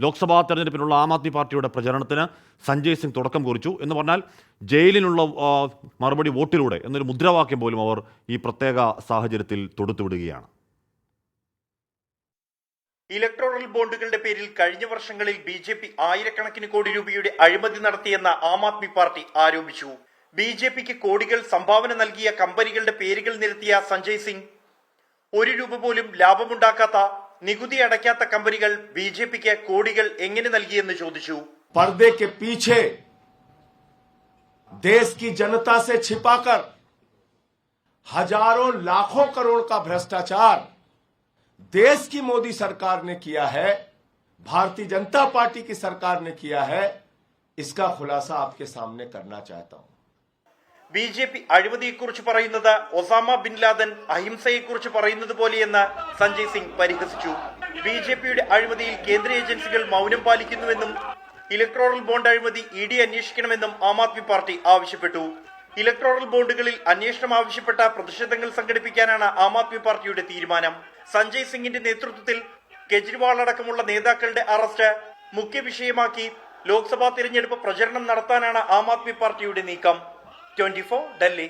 ലോക്സഭാ തെരഞ്ഞെടുപ്പിനുള്ള ആം ആദ്മി പാർട്ടിയുടെ പ്രചരണത്തിന് സഞ്ജയ് സിംഗ് തുടക്കം കുറിച്ചു. എന്ന് പറഞ്ഞാൽ ജയിലിനുള്ള മറുപടി വോട്ടിലൂടെ എന്നൊരു മുദ്രാവാക്യം പോലും അവർ ഈ പ്രത്യേക സാഹചര്യത്തിൽ തൊടുത്തുവിടുകയാണ്. ഇലക്ടോറൽ ബോണ്ടുകളുടെ പേരിൽ കഴിഞ്ഞ വർഷങ്ങളിൽ ബി.ജെ.പി ആയിരക്കണക്കിന് കോടി രൂപയുടെ അഴിമതി നടത്തിയെന്ന ആം ആദ്മി പാർട്ടി ആരോപിച്ചു. ബി.ജെ.പിക്ക് കോടികൾ സംഭാവന നൽകിയ കമ്പനികളുടെ പേരുകൾ നിരത്തിയ സഞ്ജയ് സിംഗ് ഒരു രൂപ പോലും ലാഭമുണ്ടാക്കാത്ത, നികുതി അടയ്ക്കാത്ത കമ്പനികൾ ബി.ജെ.പിക്ക് കോടികൾ എങ്ങനെ നൽകിയെന്ന് ചോദിച്ചു. पर्दे के पीछे देश की जनता से छिपाकर हजारों लाखों करोड़ का भ्रष्टाचार देश की मोदी सरकार ने किया है, भारतीय जनता पार्टी की सरकार ने किया है. इसका खुलासा आपके सामने करना चाहता हूं. ബി.ജെ.പി അഴിമതിയെക്കുറിച്ച് പറയുന്നത് ഒസാമ ബിൻ ലാദൻ അഹിംസയെക്കുറിച്ച് പറയുന്നത് പോലെയെന്ന് സഞ്ജയ് സിംഗ് പരിഹസിച്ചു. ബി.ജെ.പിയുടെ അഴിമതിയിൽ കേന്ദ്ര ഏജൻസികൾ മൗനം പാലിക്കുന്നുവെന്നും ഇലക്ട്രോറൽ ബോണ്ട് അഴിമതി ഇ.ഡി അന്വേഷിക്കണമെന്നും ആം ആദ്മി പാർട്ടി ആവശ്യപ്പെട്ടു. ഇലക്ട്രോറൽ ബോണ്ടുകളിൽ അന്വേഷണം ആവശ്യപ്പെട്ട പ്രതിഷേധങ്ങൾ സംഘടിപ്പിക്കാനാണ് ആം ആദ്മി പാർട്ടിയുടെ തീരുമാനം. സഞ്ജയ് സിംഗിന്റെ നേതൃത്വത്തിൽ കെജ്രിവാൾ അടക്കമുള്ള നേതാക്കളുടെ അറസ്റ്റ് മുഖ്യ വിഷയമാക്കി ലോക്സഭാ തിരഞ്ഞെടുപ്പ് പ്രചരണം നടത്താനാണ് ആം ആദ്മി പാർട്ടിയുടെ നീക്കം. 24 ഡൽഹി.